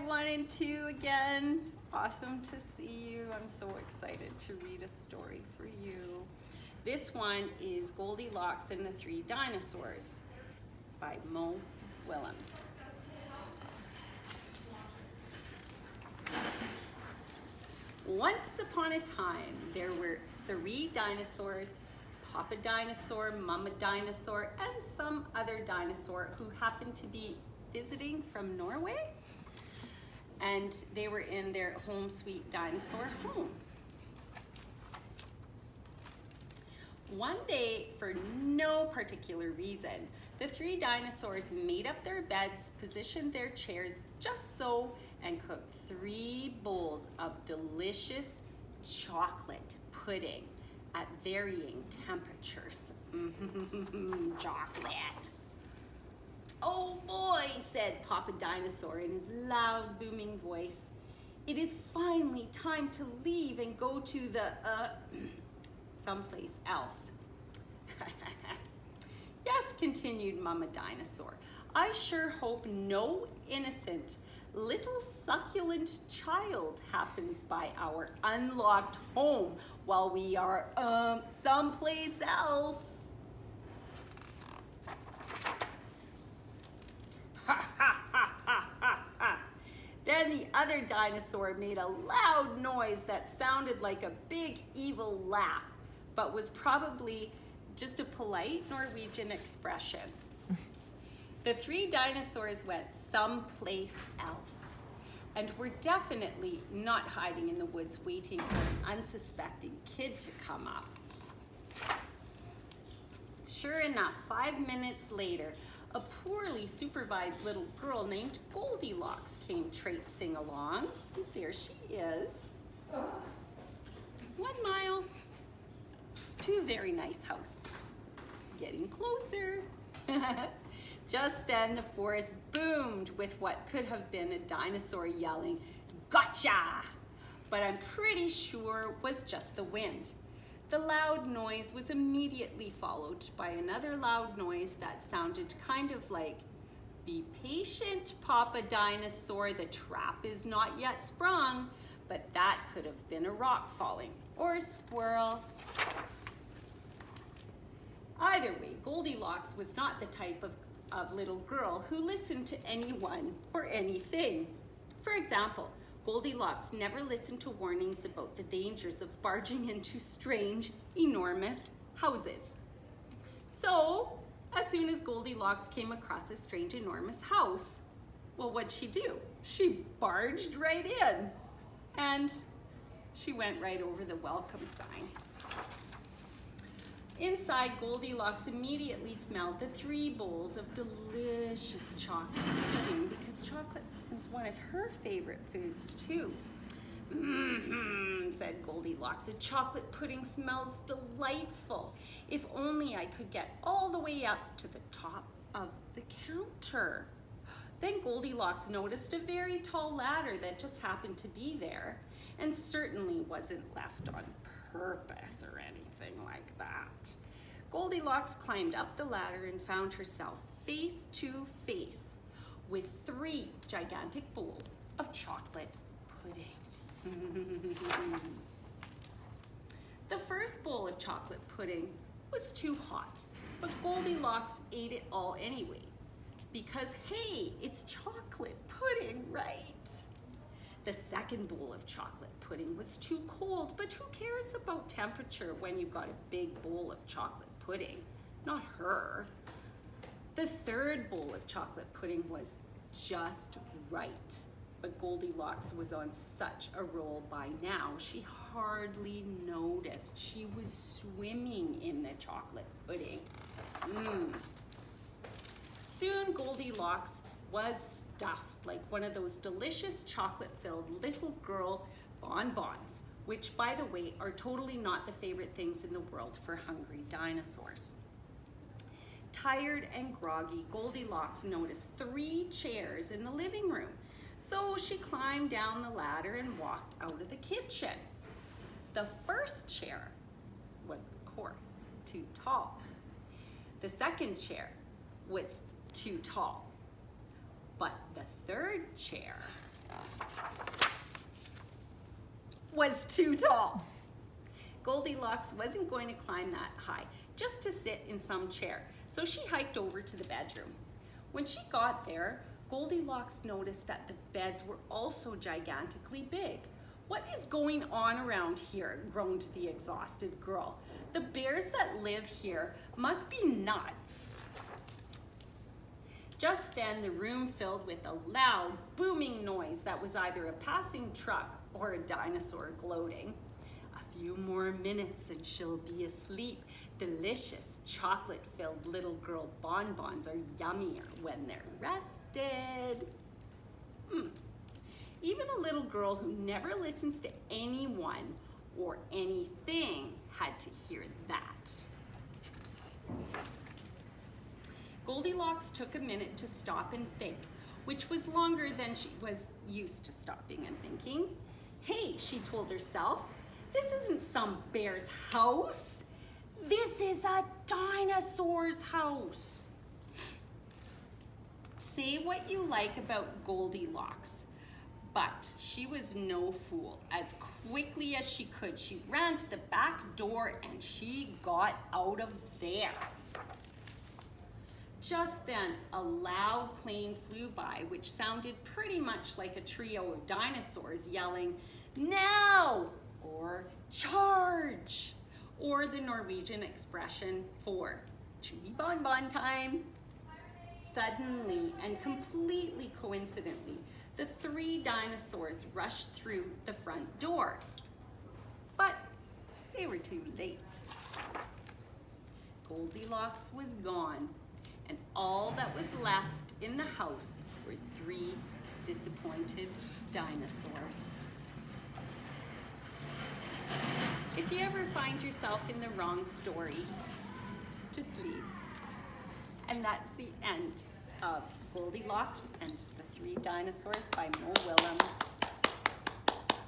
1 and 2 again. Awesome to see you. I'm so excited to read a story for you. This one is Goldilocks and the Three Dinosaurs by Willems. Once upon a time, there were 3 dinosaurs, Papa Dinosaur, Mama Dinosaur, and some other dinosaur who happened to be visiting from Norway. And they were in their home sweet dinosaur home. One day, for no particular reason, the 3 dinosaurs made up their beds, positioned their chairs just so, and cooked 3 bowls of delicious chocolate pudding at varying temperatures. Chocolate. "Oh boy," said Papa Dinosaur in his loud, booming voice. "It is finally time to leave and go to the, someplace else." "Yes," continued Mama Dinosaur, "I sure hope no innocent little succulent child happens by our unlocked home while we are, someplace else." Then the other dinosaur made a loud noise that sounded like a big evil laugh, but was probably just a polite Norwegian expression. The 3 dinosaurs went someplace else and were definitely not hiding in the woods waiting for an unsuspecting kid to come up. Sure enough, 5 minutes later, a poorly supervised little girl named Goldilocks came traipsing along. There she is. 1 mile to a very nice house. Getting closer. Just then the forest boomed with what could have been a dinosaur yelling, "Gotcha!" But I'm pretty sure was just the wind. The loud noise was immediately followed by another loud noise that sounded kind of like, "Be patient, Papa Dinosaur, the trap is not yet sprung," but that could have been a rock falling or a squirrel. Either way, Goldilocks was not the type of little girl who listened to anyone or anything. For example, Goldilocks never listened to warnings about the dangers of barging into strange, enormous houses. So, as soon as Goldilocks came across a strange, enormous house, well, what'd she do? She barged right in, and she went right over the welcome sign. Inside, Goldilocks immediately smelled the 3 bowls of delicious chocolate pudding, because chocolate is one of her favorite foods too. Said Goldilocks, "the chocolate pudding smells delightful. If only I could get all the way up to the top of the counter." Then Goldilocks noticed a very tall ladder that just happened to be there, and certainly wasn't left on purpose or anything like that. Goldilocks climbed up the ladder and found herself face to face with 3 gigantic bowls of chocolate pudding. The first bowl of chocolate pudding was too hot, but Goldilocks ate it all anyway, because hey, it's chocolate pudding, right? The second bowl of chocolate pudding was too cold, but who cares about temperature when you've got a big bowl of chocolate pudding? Not her. The third bowl of chocolate pudding was just right, but Goldilocks was on such a roll by now, she hardly noticed she was swimming in the chocolate pudding. Soon Goldilocks was stuffed like one of those delicious chocolate-filled little girl bonbons, which, by the way, are totally not the favorite things in the world for hungry dinosaurs. Tired and groggy, Goldilocks noticed 3 chairs in the living room, so she climbed down the ladder and walked out of the kitchen. The first chair was, of course, too tall. The second chair was too tall. But the third chair was too tall. Goldilocks wasn't going to climb that high, just to sit in some chair, so she hiked over to the bedroom. When she got there, Goldilocks noticed that the beds were also gigantically big. "What is going on around here?" groaned the exhausted girl. "The bears that live here must be nuts." Just then, the room filled with a loud, booming noise that was either a passing truck or a dinosaur gloating. "A few more minutes and she'll be asleep. Delicious chocolate-filled little girl bonbons are yummier when they're rested." Even a little girl who never listens to anyone or anything had to hear that. Goldilocks took a minute to stop and think, which was longer than she was used to stopping and thinking. "Hey," she told herself, "this isn't some bear's house. This is a dinosaur's house." Say what you like about Goldilocks, but she was no fool. As quickly as she could, she ran to the back door and she got out of there. Just then, a loud plane flew by, which sounded pretty much like a trio of dinosaurs yelling, "Now!" or "Charge!" or the Norwegian expression for chewy bonbon time. Suddenly and completely coincidentally, the 3 dinosaurs rushed through the front door. But they were too late. Goldilocks was gone, and all that was left in the house were 3 disappointed dinosaurs. If you ever find yourself in the wrong story, just leave. And that's the end of Goldilocks and the 3 Dinosaurs by Mo Willems.